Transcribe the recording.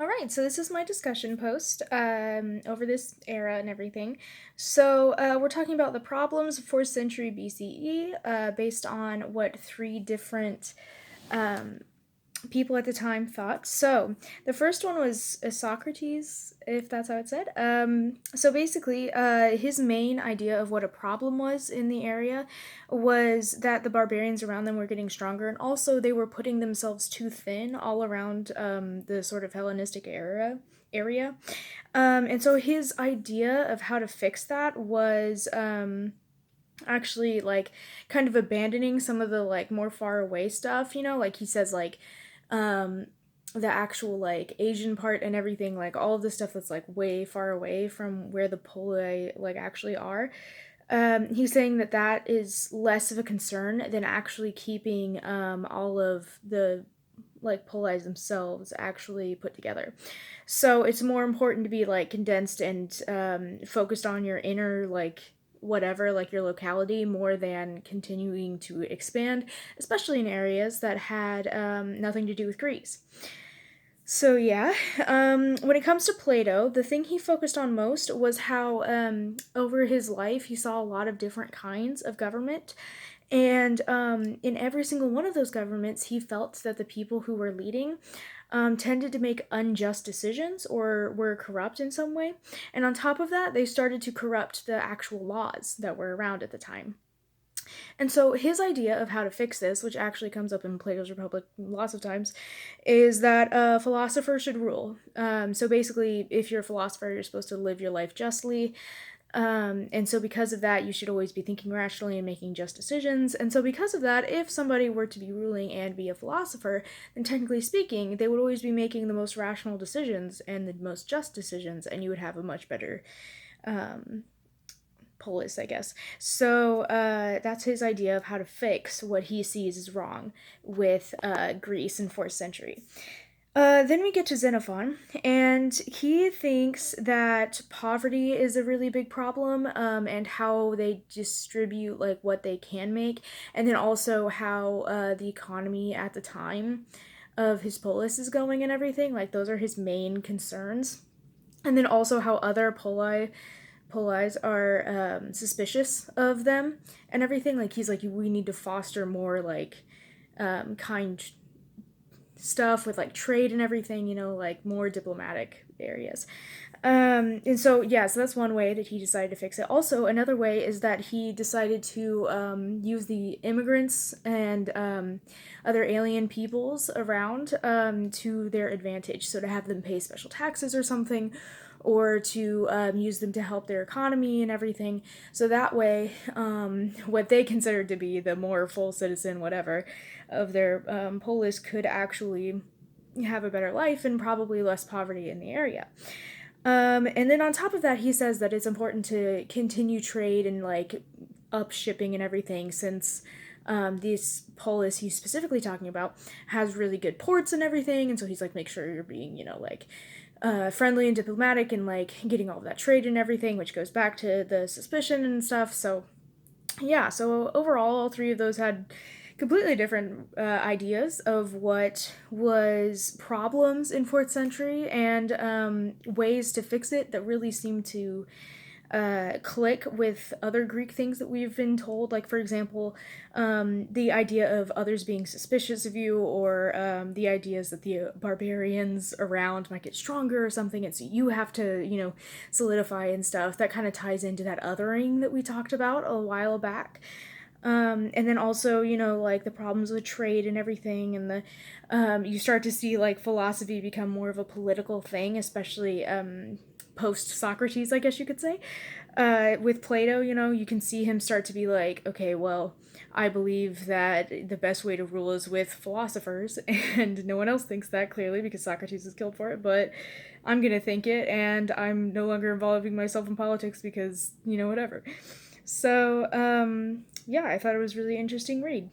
All right, so this is my discussion post over this era and everything. So we're talking about the problems of 4th century BCE based on what three different um, people at the time thought. So the first one was Socrates, if that's how it's said. So basically, his main idea of what a problem was in the area was that the barbarians around them were getting stronger, and also they were putting themselves too thin all around the sort of Hellenistic area. And so his idea of how to fix that was actually like kind of abandoning some of the like more far away stuff, like he says like um the actual like Asian part and everything, like all of the stuff that's like way far away from where the poli like actually are. He's saying that that is less of a concern than actually keeping all of the like polis themselves actually put together. So it's more important to be like condensed and focused on your inner like whatever, like your locality, more than continuing to expand, especially in areas that had nothing to do with Greece. So yeah, when it comes to Plato, the thing he focused on most was how over his life he saw a lot of different kinds of government, and in every single one of those governments, he felt that the people who were leading tended to make unjust decisions or were corrupt in some way. And on top of that, they started to corrupt the actual laws that were around at the time. And so his idea of how to fix this, which actually comes up in Plato's Republic lots of times, is that a philosopher should rule. So basically, if you're a philosopher, you're supposed to live your life justly. And so, because of that, you should always be thinking rationally and making just decisions. And so, because of that, if somebody were to be ruling and be a philosopher, then technically speaking, they would always be making the most rational decisions and the most just decisions, and you would have a much better um, polis, I guess. So, that's his idea of how to fix what he sees as wrong with Greece in 4th century. Then we get to Xenophon, and he thinks that poverty is a really big problem, and how they distribute like what they can make, and then also how the economy at the time of his polis is going and everything. Like those are his main concerns, and then also how other polis are suspicious of them and everything. Like he's like, we need to foster more like kind stuff with like trade and everything, like more diplomatic areas. And so, yeah, so that's one way that he decided to fix it. Also, another way is that he decided to use the immigrants and other alien peoples around to their advantage. So, to have them pay special taxes or something, or to use them to help their economy and everything. So that way, what they considered to be the more full citizen, whatever, of their polis could actually have a better life and probably less poverty in the area. And then on top of that, he says that it's important to continue trade and like up shipping and everything, since this polis he's specifically talking about has really good ports and everything. And so he's like, make sure you're being, like friendly and diplomatic and like getting all of that trade and everything, which goes back to the suspicion and stuff. So yeah, so overall, all three of those had completely different ideas of what was problems in 4th century and ways to fix it that really seemed to click with other Greek things that we've been told. Like, for example, the idea of others being suspicious of you, or the ideas that the barbarians around might get stronger or something, and so you have to, solidify and stuff. That kind of ties into that othering that we talked about a while back. And then also, like the problems with trade and everything, and the you start to see like philosophy become more of a political thing, especially post Socrates, I guess you could say. With Plato, you can see him start to be like, okay, well, I believe that the best way to rule is with philosophers, and no one else thinks that clearly because Socrates is killed for it, but I'm gonna think it, and I'm no longer involving myself in politics because, whatever. So, yeah, I thought it was a really interesting read.